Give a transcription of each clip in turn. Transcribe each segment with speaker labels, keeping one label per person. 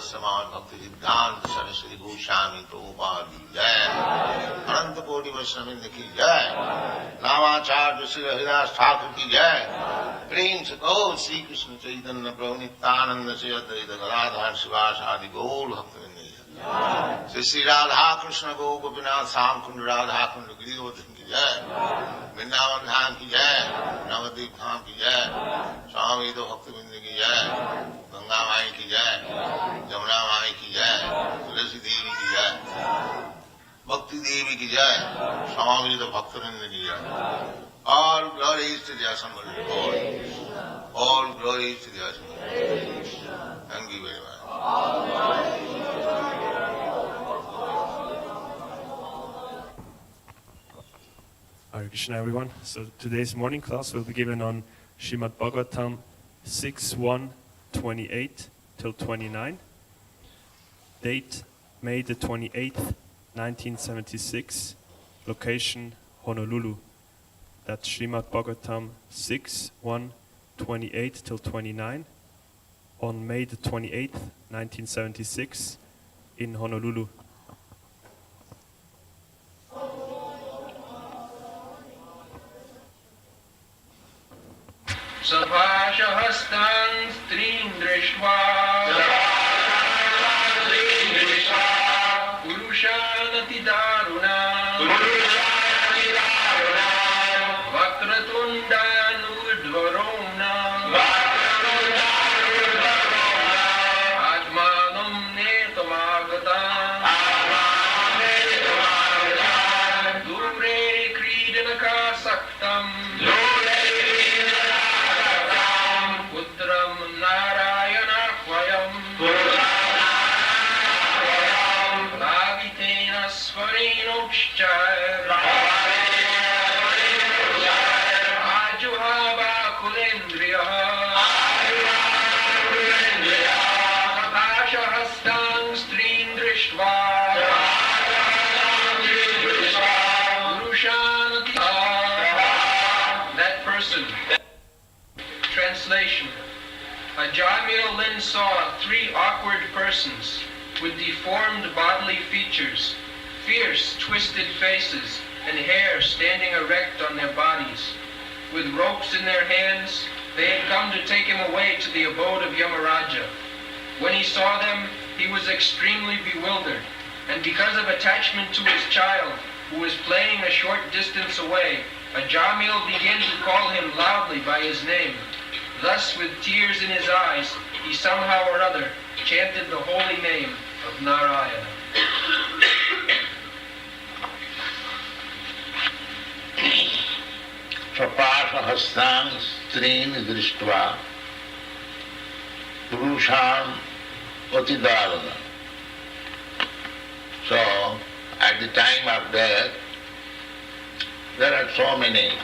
Speaker 1: समान भक्तिवेदांत सरस्वती गोस्वामी प्रभुपाद की जय, अनंत कोटि वैष्णववृंद की जय, नामाचार्य श्री हरिदास ठाकुर की जय। प्रेम से कहो श्री कृष्ण चैतन्य प्रभु नित्यानंद से अद्वैत गदाधर शिवास आदि गौर भक्तवृंद की जय। श्री श्री राधा कृष्ण गो गोपीनाथ श्याम कुंड राधा कुंड गिरिवर्धन की जय, वृंदावन धाम की जय, नवद्वीप धाम की जय, स्वामी तो भक्तवृंद की जय, गंगा माई की जय, जमुना माई की जय, तुलसी देवी की जय, भक्ति देवी की जय, स्वामी तो भक्तवृंद की जय। All glories to the assembled Lord. All glories to the assembled Lord. Thank you very much.
Speaker 2: Hare Krishna, everyone. So today's morning class will be given on Srimad Bhagavatam 6:1:28 till 29. Date May the 28th, 1976. Location Honolulu. That's Srimad Bhagavatam 6:1:28 till 29 on May the 28th, 1976 in Honolulu.
Speaker 3: Sapashahastan strin drishva Purushanati daruna Vakratundan udvarona Atmanam netamagatam Dure kridanaka saktam Putram narayana kvayam Lavitena svarenokshchaya Ajuhava kulendriyaha Sapashahastan strin drishtva Purushanati. That person. Translation. Ajamila then saw 3 awkward persons with deformed bodily features, fierce, twisted faces, and hair standing erect on their bodies. With ropes in their hands, they had come to take him away to the abode of Yamaraja. When he saw them, he was extremely bewildered, and because of attachment to his child, who was playing a short distance away, Ajamil began to call him loudly by his name. Thus, with tears in his eyes, he somehow or other chanted the holy name of Narayana.
Speaker 1: Sapashahastan strin drishtva Purushan Atidarana. So, at the time of death, there are so many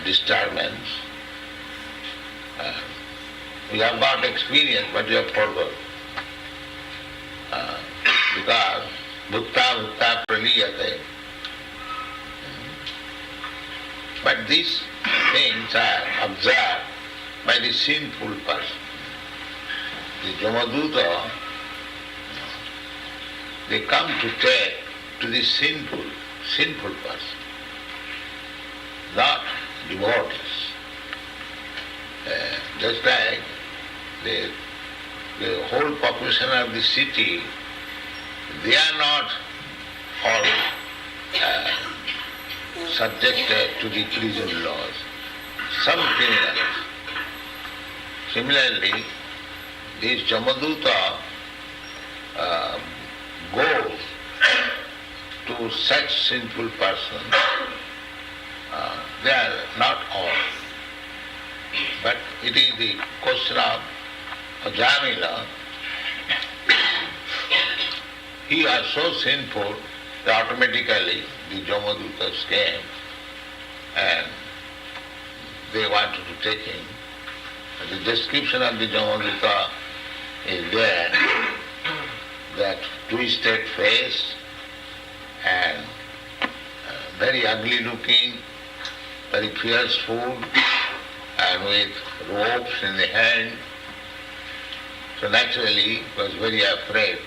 Speaker 1: disturbances. We have got experience, but we have forgot. Because bhukta praliyate. But these things are observed by the sinful person. The Jamaduta, they come to take to the sinful person, not devotees. Just like the whole population of the city, they are not all subjected to the prison laws. Some criminals. Similarly, this Jamaduta goes to such sinful persons. They are not all. But it is the question of Ajamila. He was so sinful that automatically the Jamadutas came and they wanted to take him. The description of the Jamaduta is there, that twisted face and very ugly looking, very fierce food, and with ropes in the hand. So naturally he was very afraid.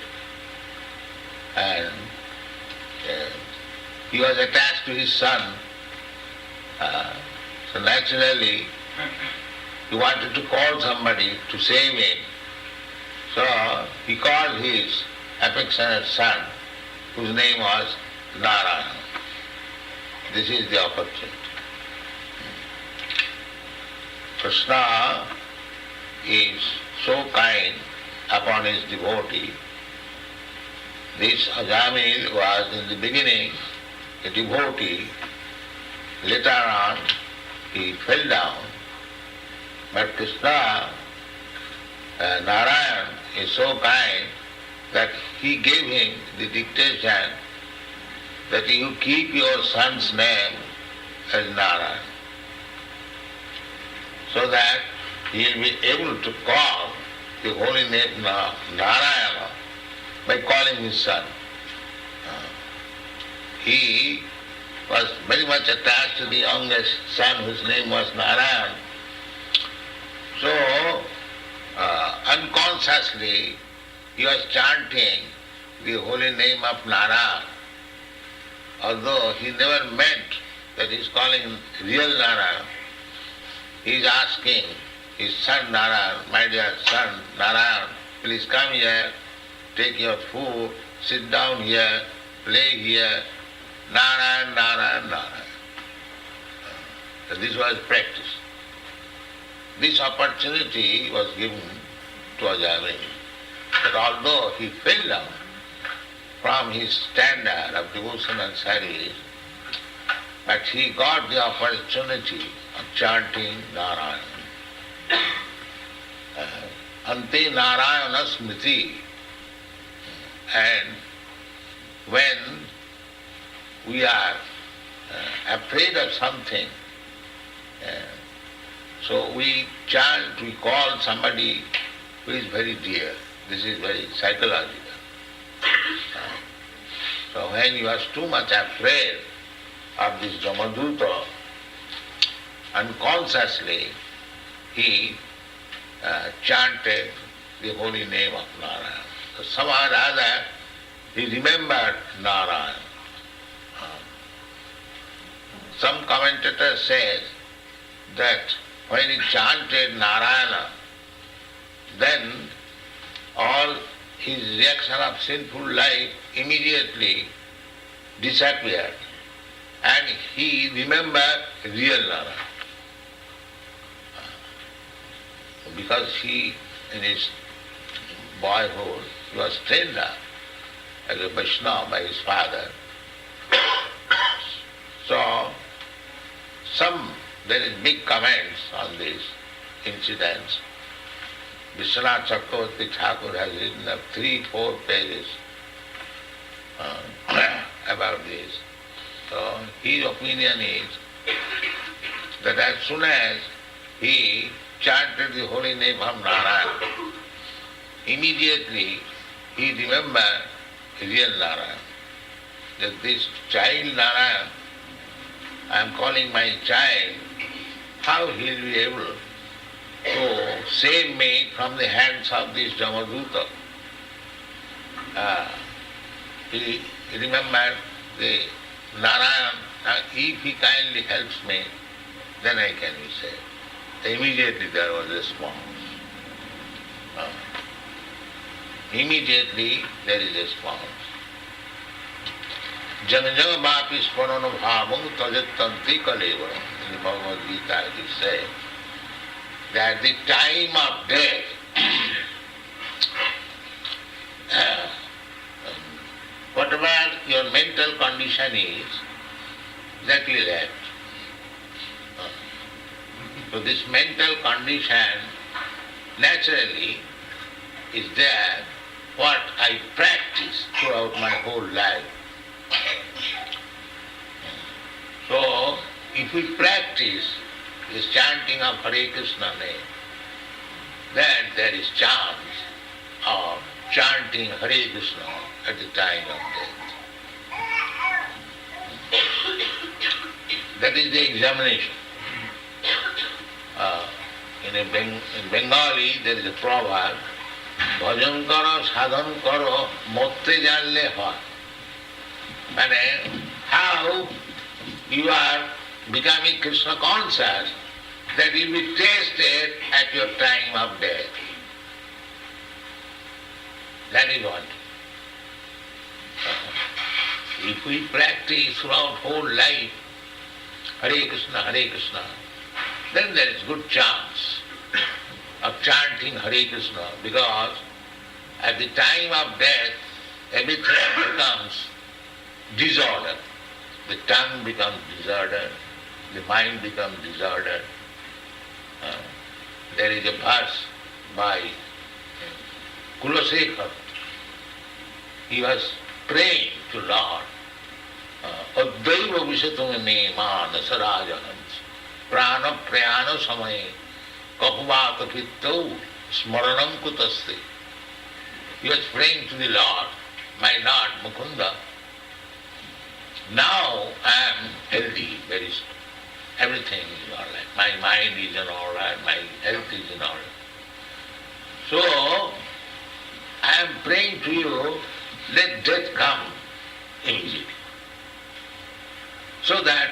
Speaker 1: And he was attached to his son. So naturally he wanted to call somebody to save him. So he called his affectionate son, whose name was Narayana. This is the opportunity. Krishna is so kind upon his devotee. This Ajamil was in the beginning a devotee. Later on he fell down. But Krishna, Narayan, is so kind that he gave him the dictation that you keep your son's name as Narayan, so that he will be able to call the holy name Narayana by calling his son. He was very much attached to the youngest son whose name was Narayan. So, unconsciously, he was chanting the holy name of Narayan, although he never meant that he is calling real Narayan. he is asking his son Narayan, my dear son Narayan, please come here, take your food, sit down here, play here, Narayan, Narayan, Narayan. So this was practice. This opportunity was given to Ajamila. But although he fell down from his standard of devotion and service, but he got the opportunity of chanting Narayan. Ante Narayana Smriti. And when we are afraid of something, so we chant, we call somebody who is very dear. This is very psychological. So when he was too much afraid of this Jamaduta, unconsciously he chanted the holy name of Narayan. So somehow or other he remembered Narayan. Some commentator says that when he chanted Narayana, then all his reaction of sinful life immediately disappeared and he remembered real Narayana. Because he, in his boyhood, he was trained up as a Vaishnava by his father. So, there is big comments on these incidents. Vishwanath Chakravarti Thakur has written up 3-4 pages about this. So his opinion is that as soon as he chanted the holy name of Narayan, immediately he remembered real Narayan. That this child Narayan, I am calling my child, how he will be able to save me from the hands of this Jamaduta. He remembered the Narayan, if he kindly helps me, then I can be saved. Immediately there was a response. Immediately there is a response. Jana Bapi Sparana Bhavam Tajattanti Kaleva. In the Bhagavad Gita it is said that the time of death, whatever your mental condition is, exactly that. So this mental condition naturally is there, what I practice throughout my whole life. So if we practice this chanting of Hare Krishna name, then there is chance of chanting Hare Krishna at the time of death. That is the examination. In Bengali there is a proverb, bhajan karo, sadhan karo, motte janle hoy. And how you are becoming Krishna conscious, that will be tasted at your time of death. That is what. If we practice throughout whole life Hare Krishna, then there is good chance of chanting Hare Krishna, because at the time of death everything becomes disordered. The tongue becomes disordered, the mind becomes disordered. There is a verse by Kulasekhar. He was praying to Lord, Advaiva Vishatum me manasa rajahans prana prayana samaye kahuvata pittau smaranam kutaste. He was praying to the Lord, my Lord Mukunda, now I am healthy, everything is all right. My mind is in all right, my health is in all right. So, I am praying to you, let death come immediately, so that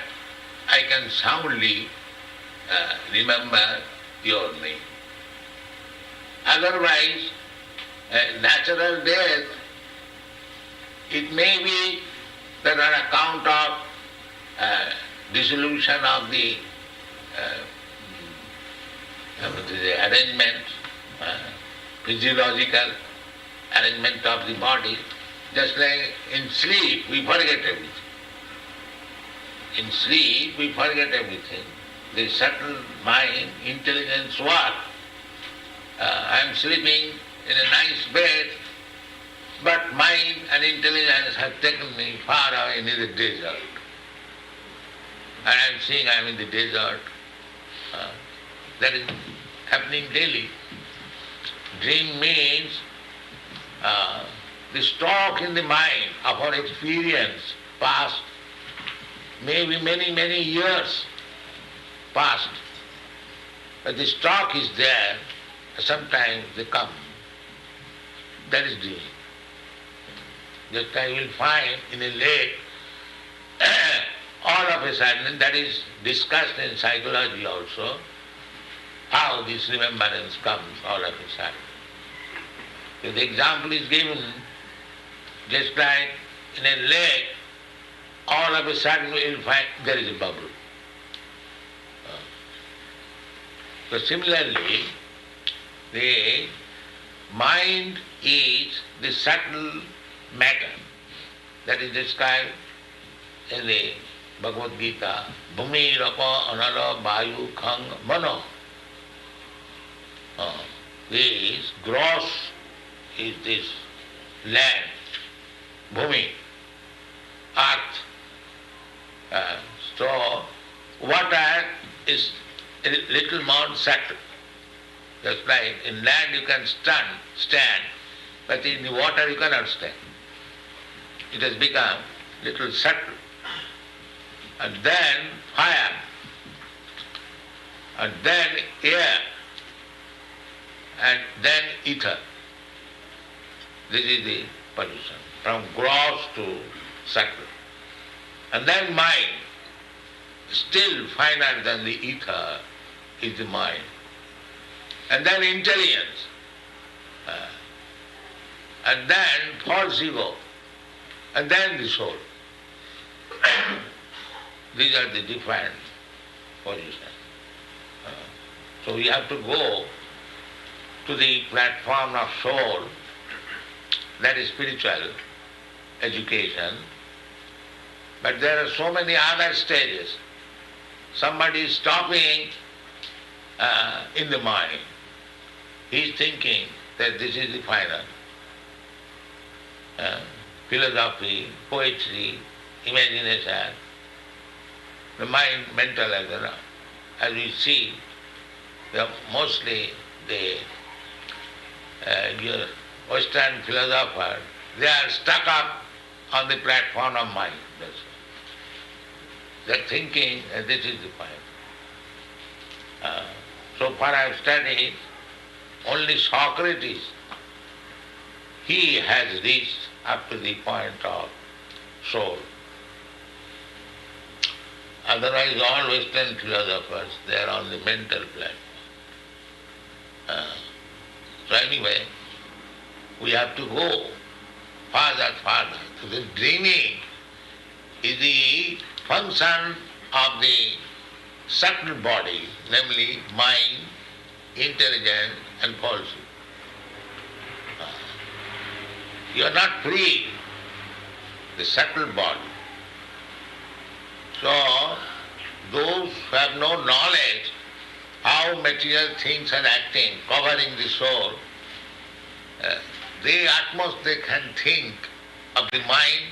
Speaker 1: I can soundly
Speaker 4: remember your name. Otherwise, natural death, it may be that on account of dissolution of the arrangement, physiological arrangement of the body, just like in sleep we forget everything. In sleep we forget everything. The subtle mind, intelligence work. I am sleeping in a nice bed, but mind and intelligence have taken me far away in the desert. And I am seeing I am in the desert. That is happening daily. Dream means the stock in the mind of our experience past, maybe many, many years past. But the stock is there, sometimes they come. That is dream. Just like you will find in a lake, all of a sudden, that is discussed in psychology also, how this remembrance comes all of a sudden. So the example is given, just like in a lake, all of a sudden you will find there is a bubble. So similarly, the mind is the subtle matter that is described in the Bhagavad Gita, Bhumi Rapa Anala Vayu Khang Mano. This gross is this land, Bhumi, earth. So water is a little more subtle. Just like in land you can stand, but in the water you cannot stand. It has become little subtle. And then fire, and then air, and then ether. This is the position, from gross to subtle. And then mind, still finer than the ether is the mind. And then intelligence, and then false ego, and then the soul. These are the different positions. So we have to go to the platform of soul, that is spiritual education. But there are so many other stages. Somebody is stopping in the mind. He is thinking that this is the final. Philosophy, poetry, imagination, the mind, mental, as we see, mostly the Western philosophers, they are stuck up on the platform of mind. That's all. They are thinking that this is the point. So far I have studied, only Socrates, he has reached up to the point of soul. Otherwise all Western philosophers, they are on the mental platform. So anyway, we have to go farther. So this dreaming is the function of the subtle body, namely mind, intelligence and falsehood. You are not free, the subtle body. So those who have no knowledge how material things are acting, covering the soul, they at most they can think of the mind,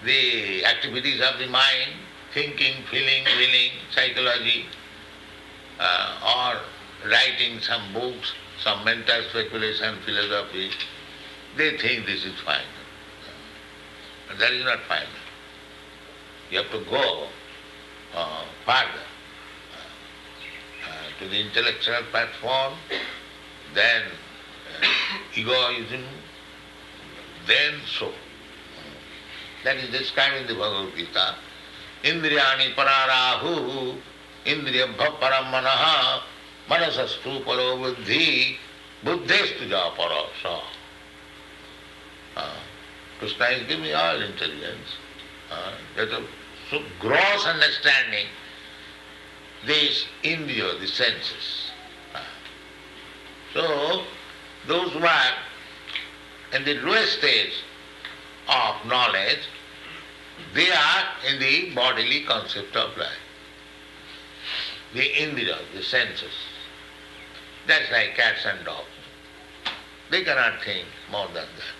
Speaker 4: the activities of the mind, thinking, feeling, willing, psychology, or writing some books, some mental speculation, philosophy. They think this is final. But that is not final. You have to go further to the intellectual platform, then egoism, then soul. That is described in the Bhagavad Gita. Indriyani pararahu indriyabha param manaha manasastu paro buddhi buddhestu ja paro sa. Krishna is giving all intelligence. That a so gross understanding this indriya, the senses. So those who are in the lowest stage of knowledge, they are in the bodily concept of life. The indriya, the senses. That's like cats and dogs. They cannot think more than that.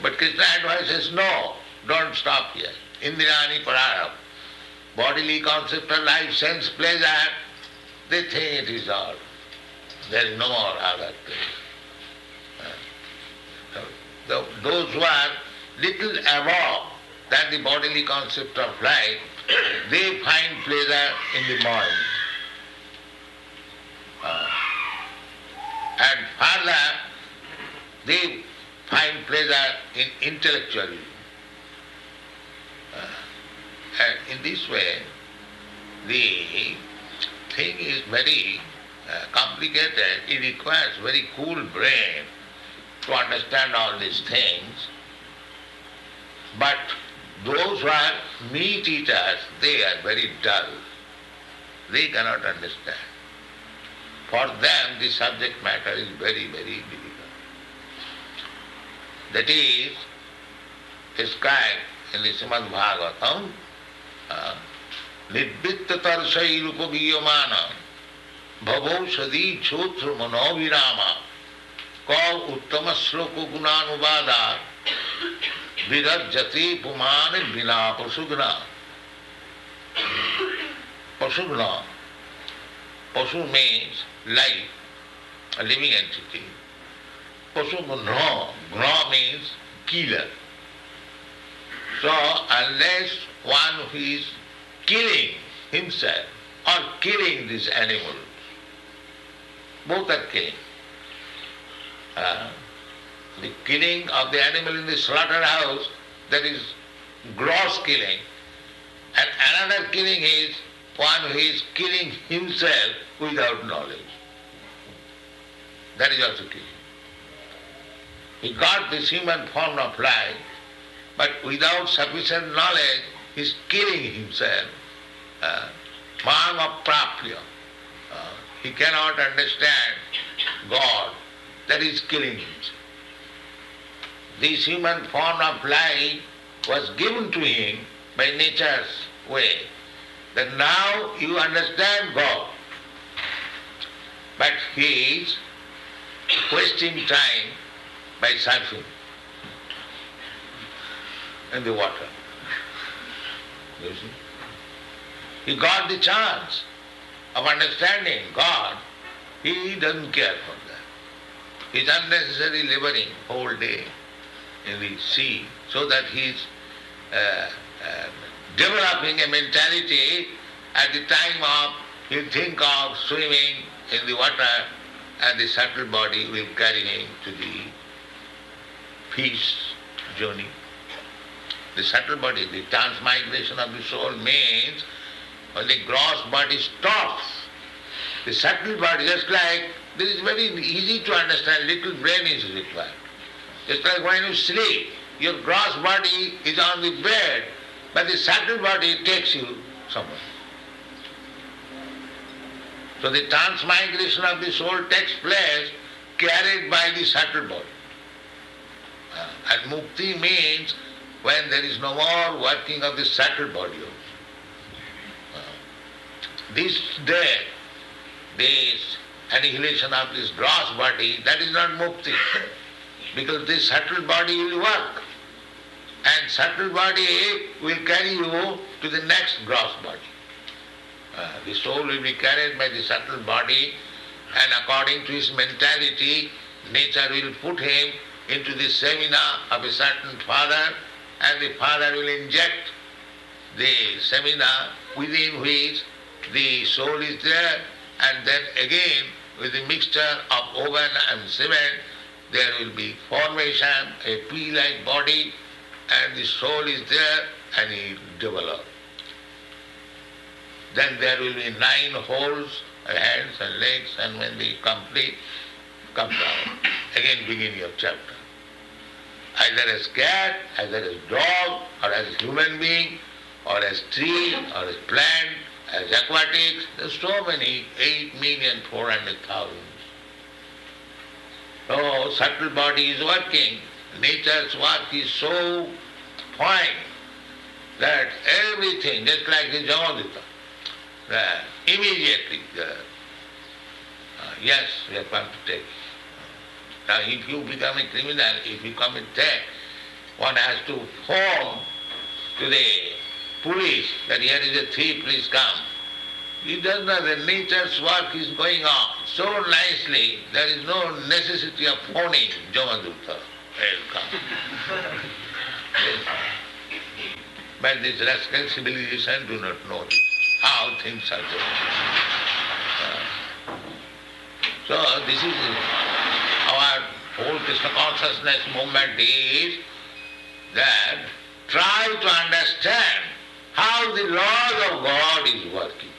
Speaker 4: But Krishna advises, no, don't stop here. Indriyani pararabha. Bodily concept of life, sense, pleasure, they think it is all. There is no more other thing. Those who are little above than the bodily concept of life, they find pleasure in the mind. And further, they find pleasure in intellectualism. And in this way, the thing is very complicated. It requires very cool brain to understand all these things. But those who are meat eaters, they are very dull. They cannot understand. For them, the subject matter is very, very difficult. That is described in the Srimad Bhagavatam, Nidvitta tarsai rupaviyamana bhavo sadi chotra manovirama kav uttama sloka gunanubada virajjati puman vina pasugna. Pasugna. Pasu means life, a living entity. Pasu gna means killer. So unless one who is killing himself or killing these animals, both are killing. The killing of the animal in the slaughterhouse, that is gross killing, and another killing is one who is killing himself without knowledge. That is also killing. He got this human form of life, but without sufficient knowledge, he is killing himself. Manga prapya. He cannot understand God. That is killing himself. This human form of life was given to him by nature's way. That now you understand God. But he is wasting time by surfing in the water. You see? He got the chance of understanding God. He doesn't care for that. He is unnecessarily laboring whole day in the sea so that he is developing a mentality at the time of, he'll think of swimming in the water and the subtle body will carry him to the peace journey. The subtle body, the transmigration of the soul means when the gross body stops, the subtle body, just like, this is very easy to understand, little brain is required. Just like when you sleep, your gross body is on the bed, but the subtle body takes you somewhere. So the transmigration of the soul takes place carried by the subtle body. And mukti means when there is no more working of the subtle body. This death, this annihilation of this gross body, that is not mukti. Because this subtle body will work. And subtle body will carry you to the next gross body. The soul will be carried by the subtle body, and according to his mentality, nature will put him into the seminar of a certain father, and the father will inject the seminar within which the soul is there, and then again with the mixture of oven and cement, there will be formation, a pea-like body, and the soul is there and he develops. then there will be 9 holes, hands and legs, and when they complete, come down. Again begin your chapter. Either as cat, either as dog, or as human being, or as tree, or as plant, as aquatics. There's so many, 8,400,000. So subtle body is working. Nature's work is so fine that everything, just like the Jamadita, immediately, yes, we are going to take. Now if you become a criminal, if you commit theft, one has to phone to the police that here is a thief, please come. It does not, the nature's work is going on so nicely, there is no necessity of phoning Jamaduta. Welcome. Yes. But this rascal civilization do not know this, how things are going. So this is our whole Krishna consciousness movement is that try to understand how the laws of God is working.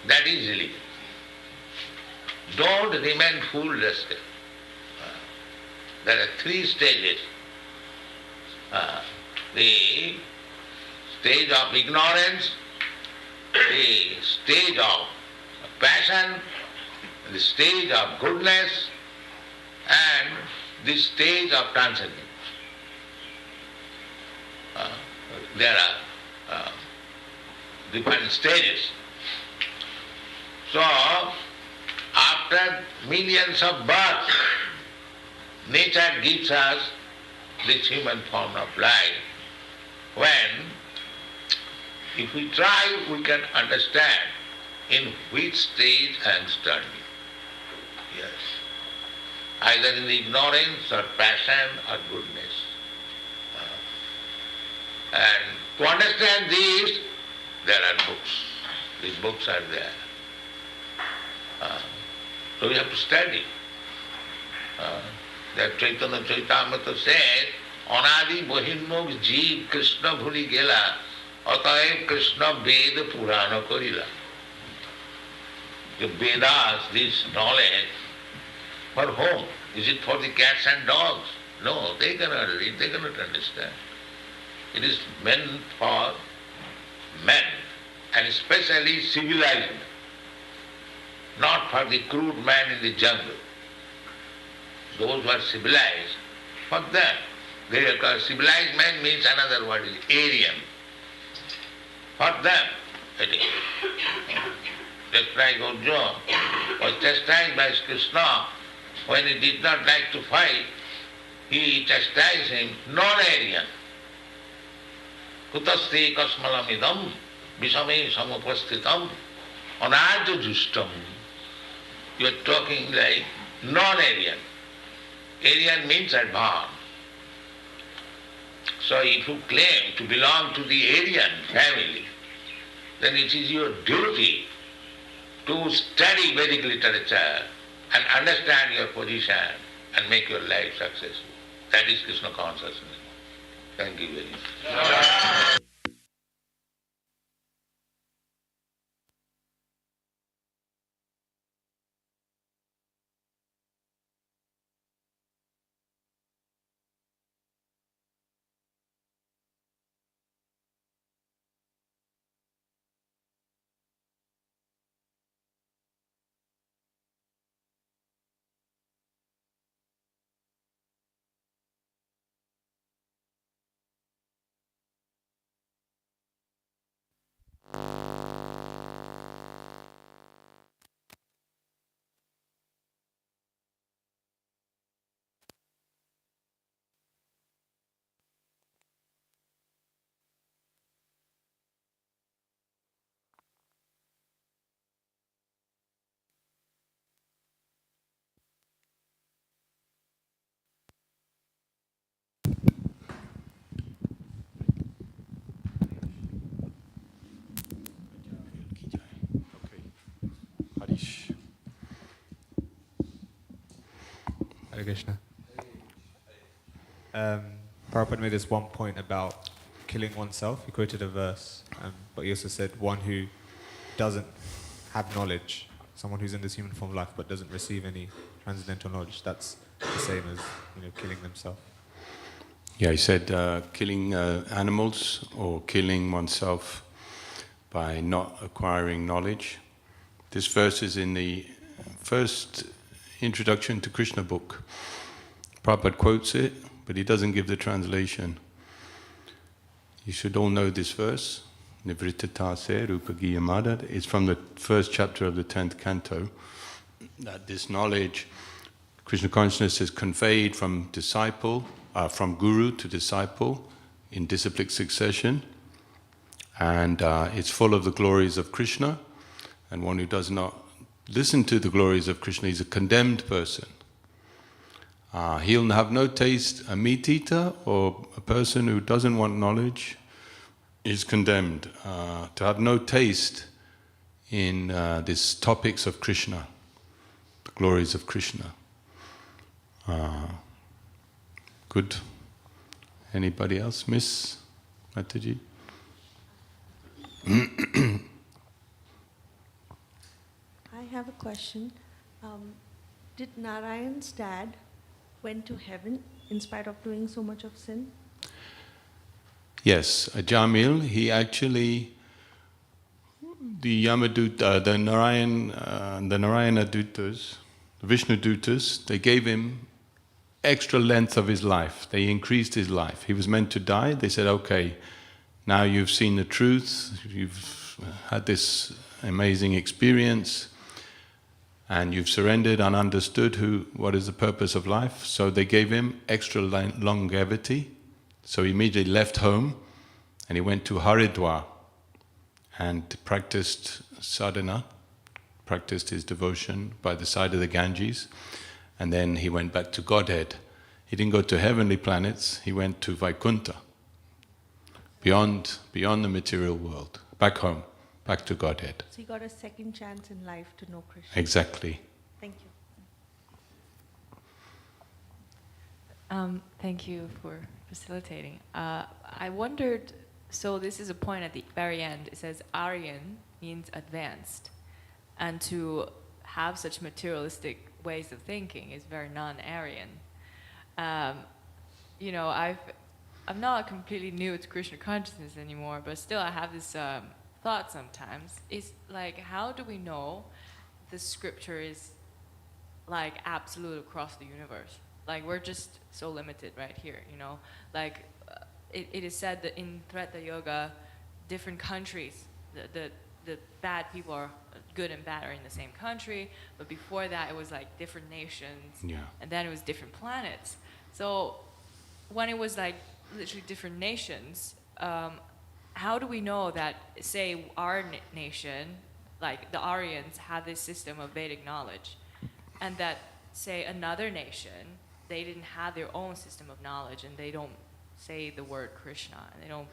Speaker 4: That is religion. Don't remain fool rascal. There are 3 stages. The stage of ignorance, the stage of passion, the stage of goodness, and the stage of transcendence. There are different stages. So, after millions of births, nature gives us this human form of life, when, if we try, we can understand in which stage I am standing. Yes. Either in the ignorance or passion or goodness. And to understand these, there are books. These books are there. So we have to study. That Chaitanya Chaitamrita says, Anadi Bahinmok Jeev Krishna Bhuli Gela, Ataev Krishna Veda Purana Karila. The Vedas, this knowledge, for whom? Is it for the cats and dogs? No, they cannot read, they cannot understand. It is meant for men, and especially civilized men, not for the crude man in the jungle. Those who are civilized, for them. Civilized man means another word is Aryan. For them it is. Just like Arjuna was chastised by Krishna when he did not like to fight, he chastised him, non-Aryan. Kutaste kasmalamidam visame samupasthitam anarja justam. You are talking like non-Aryan. Aryan means advanced. So if you claim to belong to the Aryan family, then it is your duty to study Vedic literature and understand your position and make your life successful. That is Krishna consciousness. Thank you very much.
Speaker 5: Hare Krishna. Prabhupada made this one point about killing oneself. He quoted a verse, but he also said one who doesn't have knowledge, someone who's in this human form of life but doesn't receive any transcendental knowledge, that's the same as killing themselves.
Speaker 6: Yeah, he said killing animals or killing oneself by not acquiring knowledge. This verse is in the first introduction to Krishna book. Prabhupada quotes it, but he doesn't give the translation. You should all know this verse. Nivrittata se rupagiya madad. It's from the first chapter of the 10th canto. That this knowledge, Krishna consciousness, is conveyed from guru to disciple in disciplic succession. And it's full of the glories of Krishna. And one who does not listen to the glories of Krishna is a condemned person. He'll have no taste. A meat eater or a person who doesn't want knowledge is condemned to have no taste in these topics of Krishna, the glories of Krishna. Good. Anybody else? Miss Mataji?
Speaker 7: I have a question. Did Narayan's dad went to heaven in spite of doing so much of sin?
Speaker 6: Yes, Ajamila, he actually, the Yamaduta, the Narayana Dutas, the Vishnu Dutas, they gave him extra length of his life. They increased his life. He was meant to die. They said, okay, now you've seen the truth, you've had this amazing experience, and you've surrendered and understood what is the purpose of life. So they gave him extra longevity. So he immediately left home and he went to Haridwar and practiced sadhana, practiced his devotion by the side of the Ganges, and then he went back to Godhead. He didn't go to heavenly planets, he went to Vaikuntha, beyond the material world, back home, back to Godhead.
Speaker 7: So he got a second chance in life to know Krishna.
Speaker 6: Exactly.
Speaker 7: Thank you.
Speaker 8: Thank you for facilitating. I wondered, so this is a point at the very end. It says Aryan means advanced. And to have such materialistic ways of thinking is very non-Aryan. I'm not completely new to Krishna consciousness anymore, but still I have this thought sometimes. It's like, how do we know the scripture is like absolute across the universe? Like, we're just so limited right here, Like, it is said that in Treta Yoga, different countries, the bad people are good and bad are in the same country, but before that it was like different nations, and then it was different planets. So when it was like literally different nations, how do we know that, say, our nation, like the Aryans, had this system of Vedic knowledge, and that, say, another nation, they didn't have their own system of knowledge, and they don't say the word Krishna, and they don't...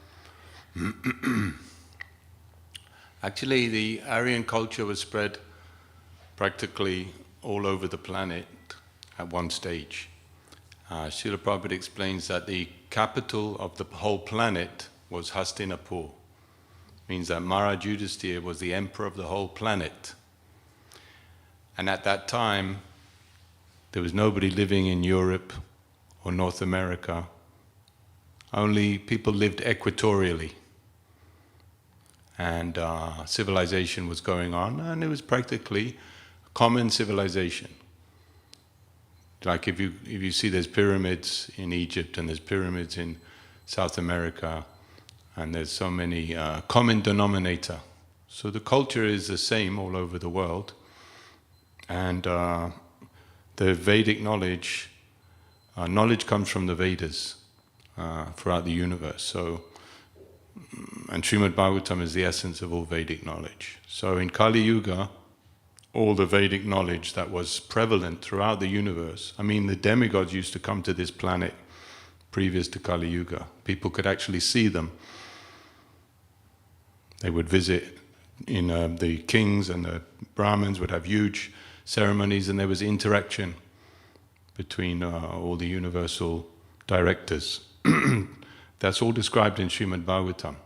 Speaker 6: Actually, the Aryan culture was spread practically all over the planet at one stage. Srila Prabhupada explains that the capital of the whole planet was Hastinapur. Means that Maharaj Yudhisthira was the emperor of the whole planet. And at that time, there was nobody living in Europe or North America. Only people lived equatorially. And civilization was going on, and it was practically a common civilization. Like if you see there's pyramids in Egypt, and there's pyramids in South America, and there's so many common denominator. So the culture is the same all over the world. And the Vedic knowledge comes from the Vedas throughout the universe. So, and Srimad Bhagavatam is the essence of all Vedic knowledge. So in Kali Yuga, all the Vedic knowledge that was prevalent throughout the universe, I mean, the demigods used to come to this planet previous to Kali Yuga. People could actually see them. They would visit, the kings and the Brahmins would have huge ceremonies, and there was interaction between all the universal directors. That's all described in Srimad Bhagavatam.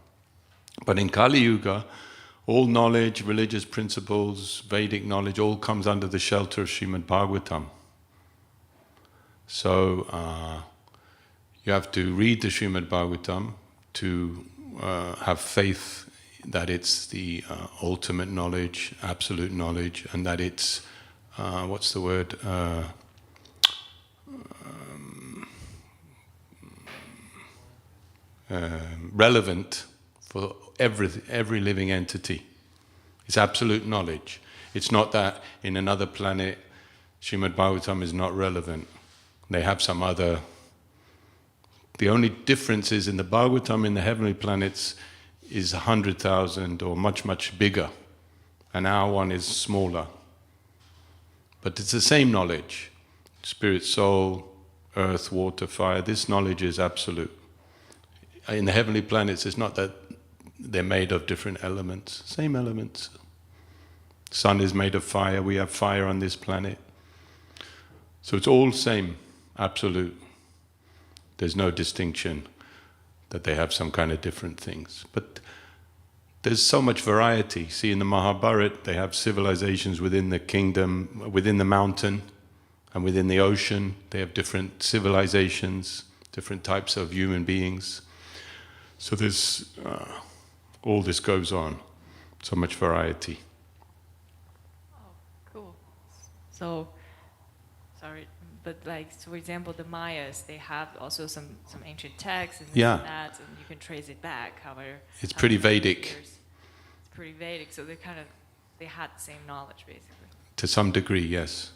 Speaker 6: But in Kali Yuga, all knowledge, religious principles, Vedic knowledge, all comes under the shelter of Srimad Bhagavatam. So you have to read the Srimad Bhagavatam to have faith that it's the ultimate knowledge, absolute knowledge, and that it's, what's the word? Relevant for every living entity. It's absolute knowledge. It's not that in another planet Srimad Bhagavatam is not relevant. They have some other... The only difference is in the Bhagavatam in the heavenly planets is 100,000 or much, much bigger. And our one is smaller. But it's the same knowledge. Spirit, soul, earth, water, fire. This knowledge is absolute. In the heavenly planets, it's not that they're made of different elements. Same elements. Sun is made of fire. We have fire on this planet. So it's all same, absolute. There's no distinction that they have some kind of different things. But there's so much variety. See, in the Mahabharata, they have civilizations within the kingdom, within the mountain, and within the ocean. They have different civilizations, different types of human beings. So there's, all this goes on. So much variety.
Speaker 8: Oh, cool. So, sorry, but like, so for example, the Mayas, they have also some ancient texts and this
Speaker 6: Yeah.
Speaker 8: and that, and you can trace it back. However,
Speaker 6: It's pretty Vedic.
Speaker 8: It's pretty Vedic, so they had the same knowledge basically.
Speaker 6: To some degree, yes.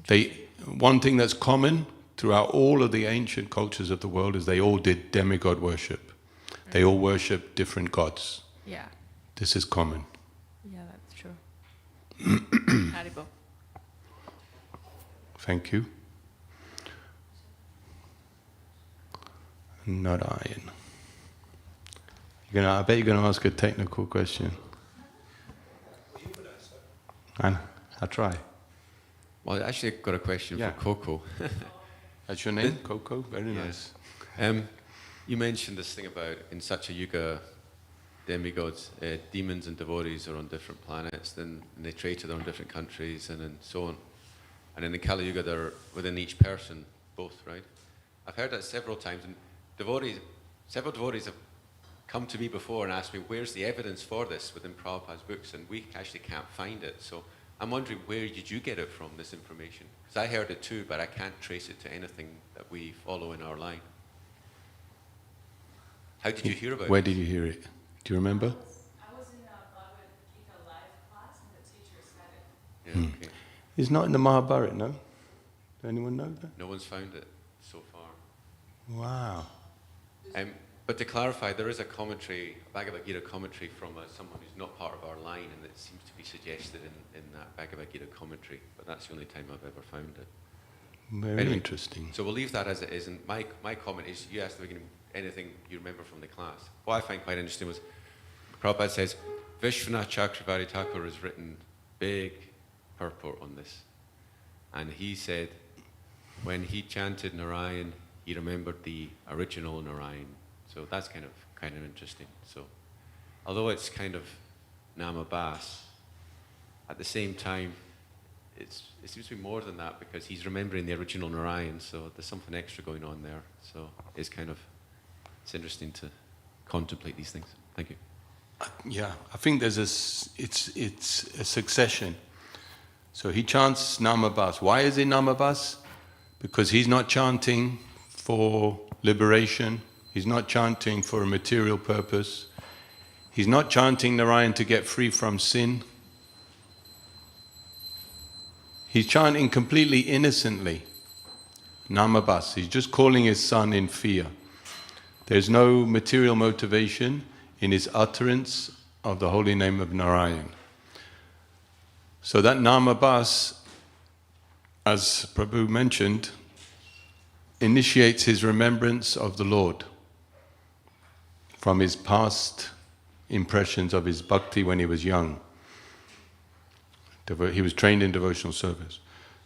Speaker 8: Okay.
Speaker 6: One thing that's common throughout all of the ancient cultures of the world is they all did demigod worship. They all worship different gods.
Speaker 8: Yeah.
Speaker 6: This is common.
Speaker 8: Yeah, that's true. Haribo.
Speaker 6: Thank you. Narayan. I bet you're going to ask a technical question. I'll try.
Speaker 9: Well, I actually got a question
Speaker 6: Yeah.
Speaker 9: for Coco.
Speaker 6: That's your name, Coco? Very nice.
Speaker 9: You mentioned this thing about in Satya Yuga, demigods, demons and devotees are on different planets, and they trade to them in different countries, and so on. And in the Kali Yuga, they're within each person, both, right? I've heard that several times, and several devotees have come to me before and asked me, where's the evidence for this within Prabhupada's books? And we actually can't find it. So I'm wondering, where did you get it from, this information? Because I heard it too, but I can't trace it to anything that we follow in our line. How did you hear about it?
Speaker 6: Where did you hear it? Do you remember?
Speaker 8: I was in a Bhagavad Gita live class and the teacher said it.
Speaker 9: Yeah, okay.
Speaker 6: It's not in the Mahabharata, no? Does anyone know that?
Speaker 9: No one's found it so far.
Speaker 6: Wow.
Speaker 9: But to clarify, there is a commentary, a Bhagavad Gita commentary from someone who's not part of our line, and it seems to be suggested in that Bhagavad Gita commentary, but that's the only time I've ever found it.
Speaker 6: Very
Speaker 9: Anyway,
Speaker 6: interesting.
Speaker 9: So we'll leave that as it is, and my comment is, you asked at the beginning, anything you remember from the class. What I find quite interesting was, Prabhupada says, Vishwanath Chakravarti Thakur has written big purport on this. And he said, when he chanted Narayan, he remembered the original Narayan. So that's kind of interesting. So, although it's kind of Namabas, at the same time, it seems to be more than that because he's remembering the original Narayan. So there's something extra going on there. So it's interesting to contemplate these things. Thank you.
Speaker 6: Yeah, I think there's it's a succession. So he chants Namabas. Why is it Namabas? Because he's not chanting for liberation. He's not chanting for a material purpose. He's not chanting Narayan to get free from sin. He's chanting completely innocently. Namabas. He's just calling his son in fear. There's no material motivation in his utterance of the holy name of Narayan. So that Namabas, as Prabhu mentioned, initiates his remembrance of the Lord from his past impressions of his bhakti when he was young. He was trained in devotional service.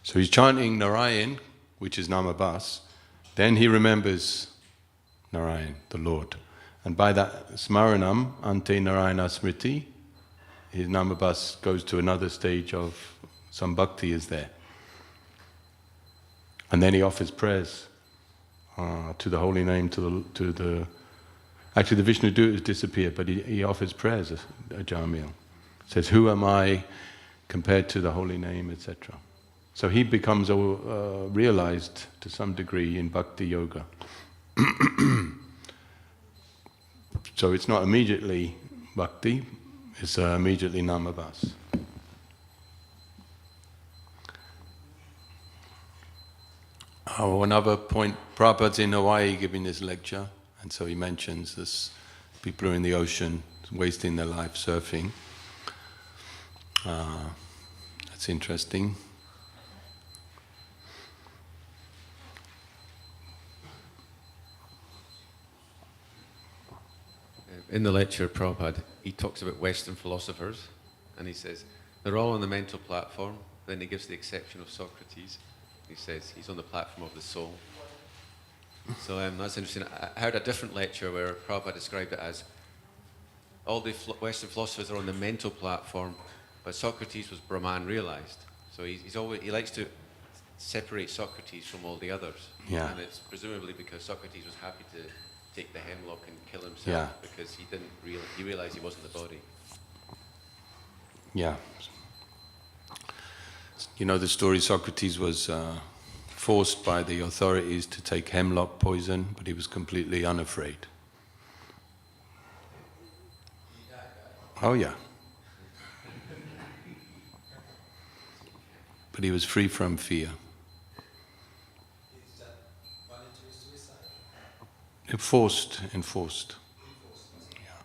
Speaker 6: So he's chanting Narayan, which is Namabas. Then he remembers Narayan, the Lord. And by that smaranam, ante Narayana smriti, his namabas goes to another stage of some bhakti is there. And then he offers prayers to the holy name, actually the Vishnu Dut has disappeared, but he offers prayers, Ajamila. Says, who am I compared to the holy name, etc. So he becomes realized to some degree in bhakti yoga. So it's not immediately bhakti, it's immediately namabas. Another point, Prabhupada's in Hawaii giving this lecture, and so he mentions this people are in the ocean wasting their life surfing. That's interesting.
Speaker 9: In the lecture, Prabhupada, he talks about Western philosophers, and he says, they're all on the mental platform. Then he gives the exception of Socrates. He says he's on the platform of the soul. So that's interesting. I heard a different lecture where Prabhupada described it as all the Western philosophers are on the mental platform, but Socrates was Brahman realized. So he likes to separate Socrates from all the others.
Speaker 6: Yeah.
Speaker 9: And it's presumably because Socrates was happy to take the hemlock and kill himself because he realized he wasn't the body.
Speaker 6: Yeah. You know the story, Socrates was forced by the authorities to take hemlock poison, but he was completely unafraid. Oh yeah. But he was free from fear. Enforced. Yeah.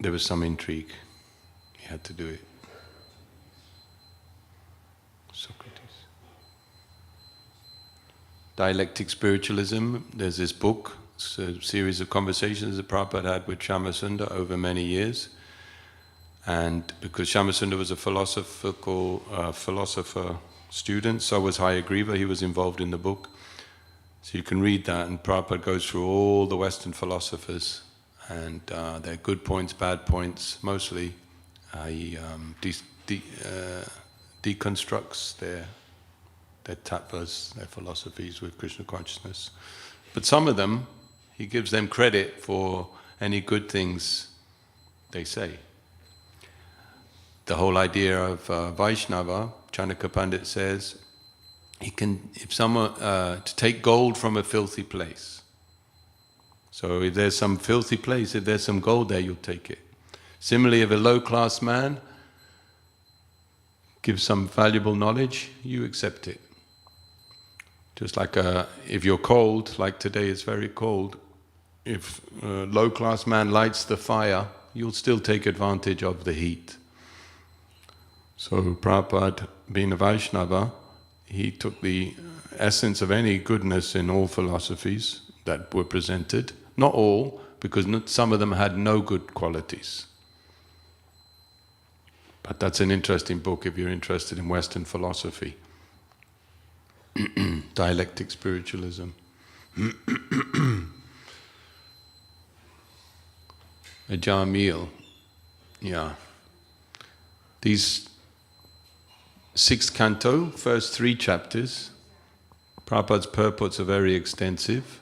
Speaker 6: There was some intrigue. He had to do it. Socrates. Dialectic spiritualism, there's this book, it's a series of conversations that Prabhupada had with Shamasundar over many years. And because Shamasundar was a philosopher student, so was Hayagriva, he was involved in the book. So you can read that, and Prabhupada goes through all the Western philosophers, and their good points, bad points, mostly. He deconstructs their tattvas, their philosophies with Krishna consciousness. But some of them, he gives them credit for any good things they say. The whole idea of Vaishnava, Chanaka Pandit says, to take gold from a filthy place. So if there's some filthy place, if there's some gold there, you'll take it. Similarly, if a low-class man gives some valuable knowledge, you accept it. Just like if you're cold, like today it's very cold, if a low-class man lights the fire, you'll still take advantage of the heat. So Prabhupada, being a Vaishnava, he took the essence of any goodness in all philosophies that were presented. Not all, because some of them had no good qualities. But that's an interesting book if you're interested in Western philosophy. Dialectic spiritualism. Ajamila. Yeah. These 6th canto, first 3 chapters, Prabhupada's purports are very extensive,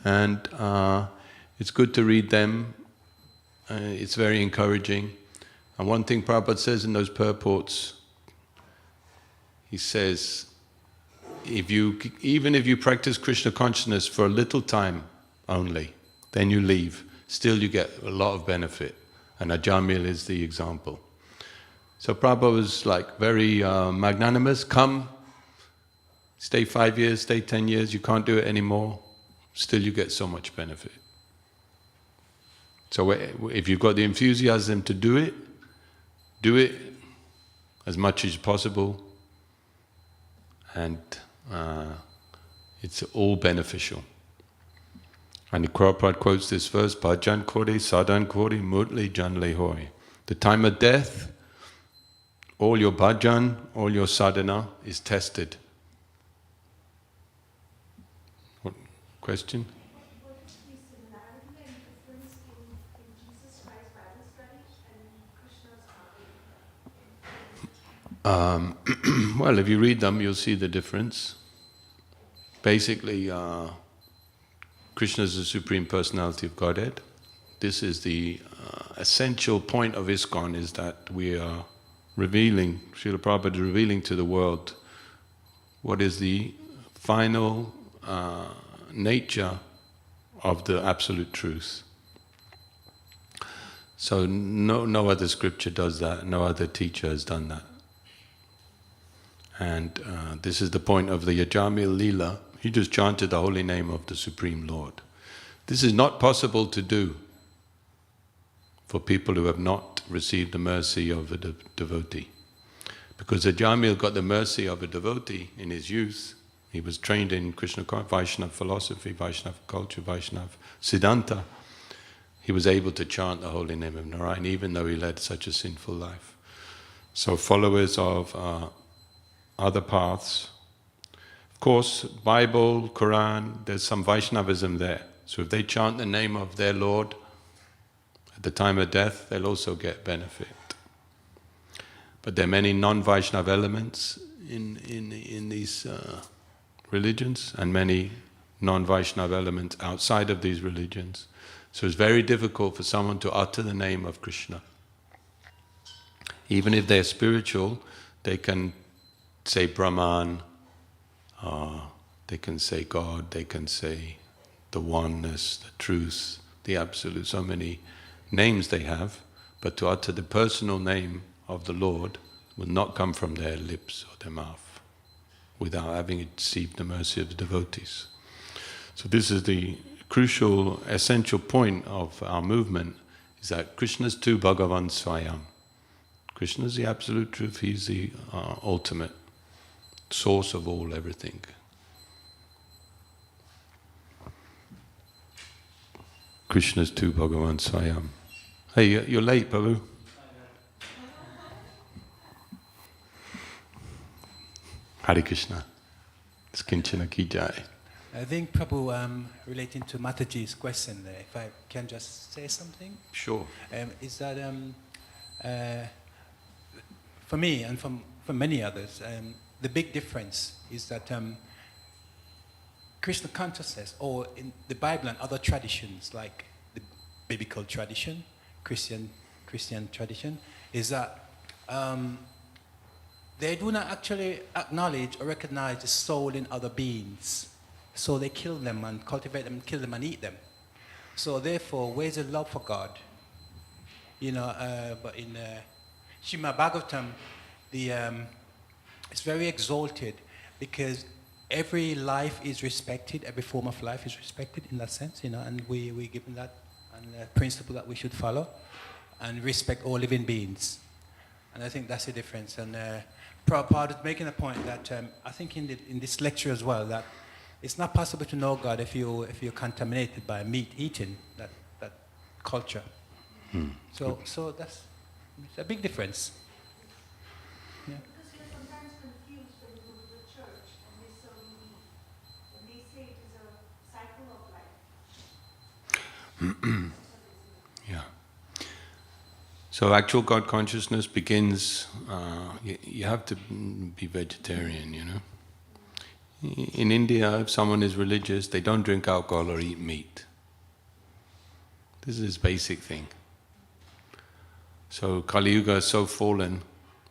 Speaker 6: and it's good to read them. It's very encouraging. And one thing Prabhupada says in those purports, he says, even if you practice Krishna consciousness for a little time only, then you leave, still you get a lot of benefit. And Ajamila is the example. So Prabhupada was like very magnanimous. Come, stay 5 years, stay 10 years, you can't do it anymore, still you get so much benefit. So if you've got the enthusiasm to do it as much as possible, and it's all beneficial. And Prabhupada quotes this verse, Bhajan kore, sadhan kore, mutli janle hoy. The time of death, all your bhajan, all your sadhana is tested. Question?
Speaker 7: What is the similarity and difference in Jesus Christ's Bible study and Krishna's Bhakti?
Speaker 6: Well, if you read them, you'll see the difference. Basically, Krishna is the Supreme Personality of Godhead. This is the essential point of ISKCON, is that we are revealing, Srila Prabhupada is revealing to the world what is the final nature of the absolute truth. So no other scripture does that, no other teacher has done that. And this is the point of the Ajamila Leela. He just chanted the holy name of the Supreme Lord. This is not possible to do for people who have not received the mercy of a devotee. Because Ajamila got the mercy of a devotee in his youth. He was trained in Krishna Vaishnava philosophy, Vaishnava culture, Vaishnava Siddhanta. He was able to chant the holy name of Narayan, even though he led such a sinful life. So followers of other paths, of course, Bible, Quran, there's some Vaishnavism there. So if they chant the name of their Lord at the time of death, they'll also get benefit. But there are many non-Vaishnava elements in these religions, and many non-Vaishnava elements outside of these religions. So it's very difficult for someone to utter the name of Krishna. Even if they're spiritual, they can say Brahman, they can say God, they can say the oneness, the truth, the absolute, so many names they have, but to utter the personal name of the Lord will not come from their lips or their mouth without having received the mercy of the devotees. So this is the crucial, essential point of our movement, is that Krishna is tu Bhagavan Swayam. Krishna is the absolute truth, He is the ultimate source of all, everything. Krishna is tu Bhagavan Swayam. Hey, you're late, Prabhu. Hare Krishna. Skinchana ki jai.
Speaker 10: I think Prabhu, relating to Mataji's question there, if I can just say something.
Speaker 6: Sure.
Speaker 10: Is that for me and for many others, the big difference is that Krishna consciousness, or in the Bible and other traditions like the biblical tradition, Christian tradition, is that they do not actually acknowledge or recognize the soul in other beings. So they kill them and cultivate them, kill them and eat them. So therefore, where's the love for God? You know, but in Srimad Bhagavatam, it's very exalted because every life is respected, every form of life is respected in that sense, you know, and we're given that principle that we should follow and respect all living beings. And I think that's the difference. And Prabhupada is making a point that I think in this lecture as well, that it's not possible to know God if you're contaminated by meat eating, that culture. So that's a big difference. Yeah.
Speaker 7: Because you're sometimes confused when you go to the church and they serve you meat. And they say it is a cycle of life.
Speaker 6: Yeah. So actual God consciousness begins, you have to be vegetarian, you know. In India, if someone is religious, they don't drink alcohol or eat meat. This is a basic thing. So Kali Yuga is so fallen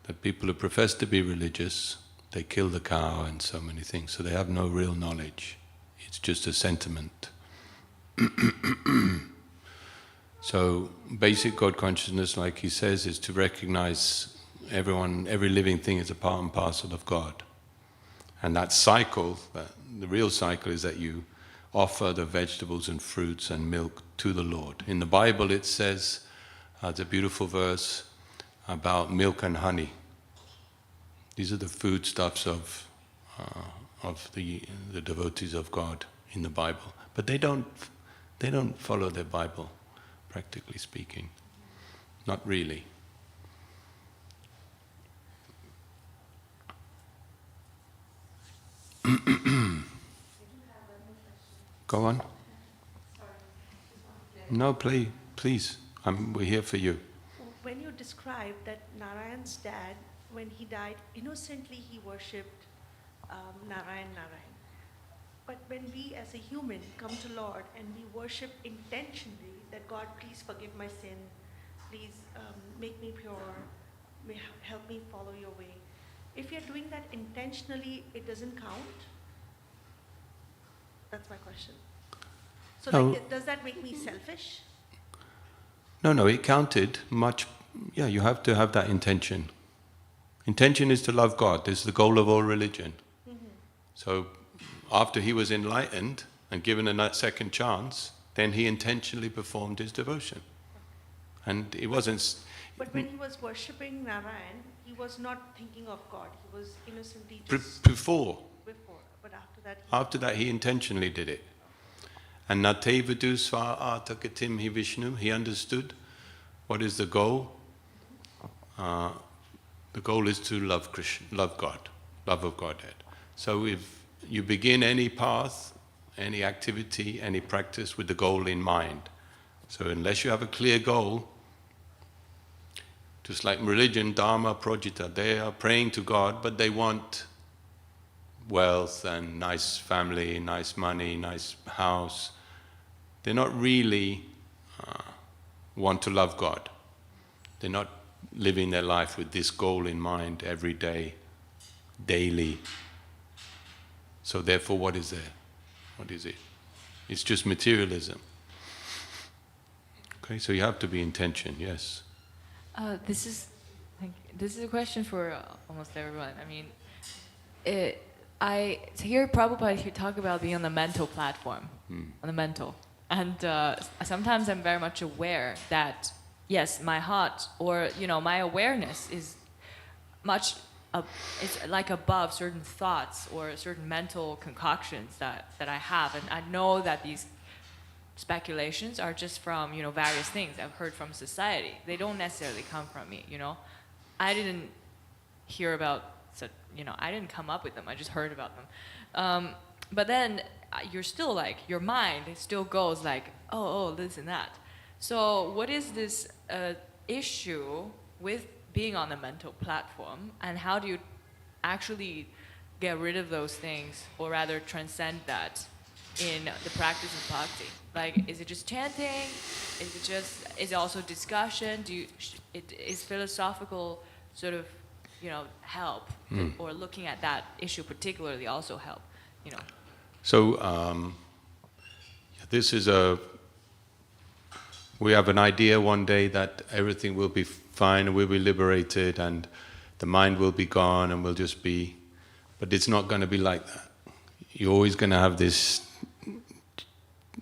Speaker 6: that people who profess to be religious, they kill the cow and so many things, so they have no real knowledge. It's just a sentiment. So basic God consciousness, like he says, is to recognize every living thing is a part and parcel of God. And that cycle, the real cycle, is that you offer the vegetables and fruits and milk to the Lord. In the Bible it says, it's a beautiful verse about milk and honey. These are the foodstuffs of the devotees of God in the Bible. But they don't follow their Bible, practically speaking. Not really. Go on. No, please. We're here for you.
Speaker 7: When you describe that Narayan's dad, when he died, innocently he worshipped Narayan. But when we as a human come to Lord and we worship intentionally, that God, please forgive my sin, please make me pure, help me follow your way. If you're doing that intentionally, it doesn't count? That's my question. So
Speaker 6: No.
Speaker 7: does that make me selfish?
Speaker 6: No, it counted much. Yeah, you have to have that intention. Intention is to love God. This is the goal of all religion. Mm-hmm. So after he was enlightened and given a second chance, then he intentionally performed his devotion. And it wasn't...
Speaker 7: But when he was worshipping Narayan, he was not thinking of God. He was innocently just...
Speaker 6: Before.
Speaker 7: But after that...
Speaker 6: After that, he intentionally did it. And Natevadu sva atakatim hi Vishnu, he understood what is the goal. The goal is to love Krishna, love God, love of Godhead. So if you begin any path, any activity, any practice with the goal in mind. So unless you have a clear goal, just like religion, dharma, projita, they are praying to God, but they want wealth and nice family, nice money, nice house. They're not really want to love God. They're not living their life with this goal in mind every day, daily. So therefore, what is there? What is it? It's just materialism. Okay, so you have to be intention, yes.
Speaker 8: This is a question for almost everyone. I mean, I hear Prabhupada talk about being on the mental platform, on the mental. And sometimes I'm very much aware that, yes, my heart or, my awareness is it's like above certain thoughts or certain mental concoctions that I have. And I know that these speculations are just from, various things I've heard from society. They don't necessarily come from me, I didn't hear about, I didn't come up with them. I just heard about them. But then you're still like, your mind still goes like, oh, this and that. So what is this issue with being on the mental platform, and how do you actually get rid of those things, or rather transcend that in the practice of bhakti? Like, is it just chanting? Is it also discussion? Is philosophical sort of, help, or looking at that issue particularly also help,
Speaker 6: So this is we have an idea one day that everything will be fine and we'll be liberated and the mind will be gone and we'll just be, but it's not going to be like that. You're always going to have this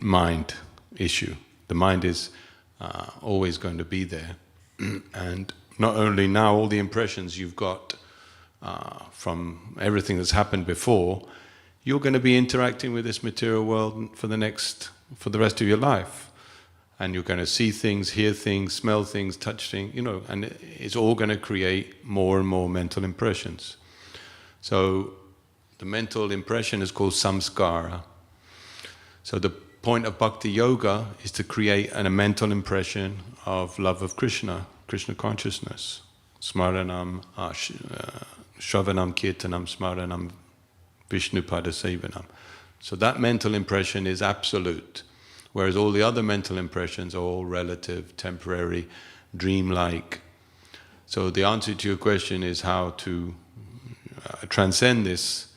Speaker 6: mind issue. The mind is always going to be there. And not only now, all the impressions you've got from everything that's happened before, you're going to be interacting with this material world for the rest of your life. And you're going to see things, hear things, smell things, touch things, and it's all going to create more and more mental impressions. So the mental impression is called samskara. So the point of bhakti yoga is to create a mental impression of love of Krishna, Krishna consciousness. Smaranam, shravanam, kirtanam, smaranam, Vishnupada Sevanam. So that mental impression is absolute, whereas all the other mental impressions are all relative, temporary, dreamlike. So the answer to your question is how to transcend this.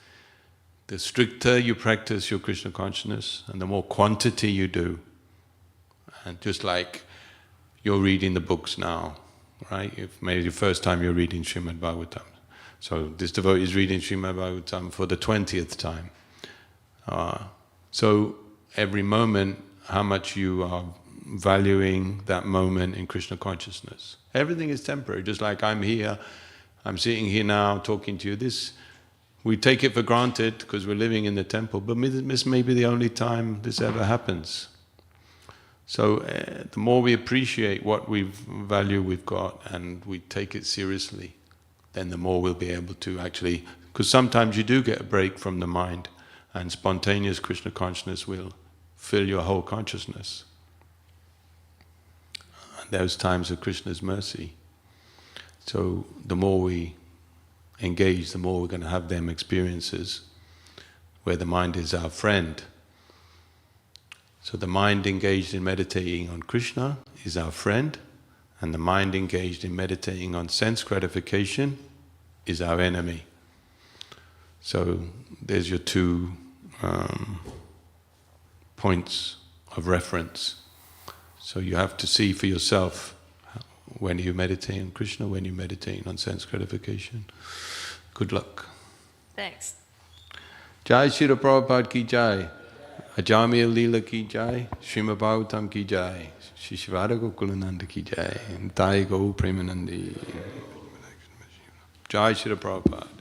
Speaker 6: The stricter you practice your Krishna consciousness, and the more quantity you do, and just like you're reading the books now, right? If maybe the first time you're reading Srimad Bhagavatam. So this devotee is reading Srimad Bhagavatam for the 20th time. So every moment, how much you are valuing that moment in Krishna consciousness. Everything is temporary, just like I'm here, I'm sitting here now talking to you. We take it for granted because we're living in the temple, but this may be the only time this ever happens. So the more we appreciate what value we've got and we take it seriously, then the more we'll be able to actually, because sometimes you do get a break from the mind and spontaneous Krishna consciousness will fill your whole consciousness. And those times of Krishna's mercy. So the more we engage, the more we're going to have them experiences where the mind is our friend. So the mind engaged in meditating on Krishna is our friend, and the mind engaged in meditating on sense gratification is our enemy. So there's your two points of reference. So you have to see for yourself when you meditate on Krishna, when you meditate on sense gratification. Good luck.
Speaker 8: Thanks.
Speaker 6: Jai Shri Prabhupada ki jai. Ajamila Leela ki jai. Srimad Bhagavatam ki jai. Shri Shivada Gokulananda ki jai. Thai Go Premanandi. Jai Shri Prabhupada.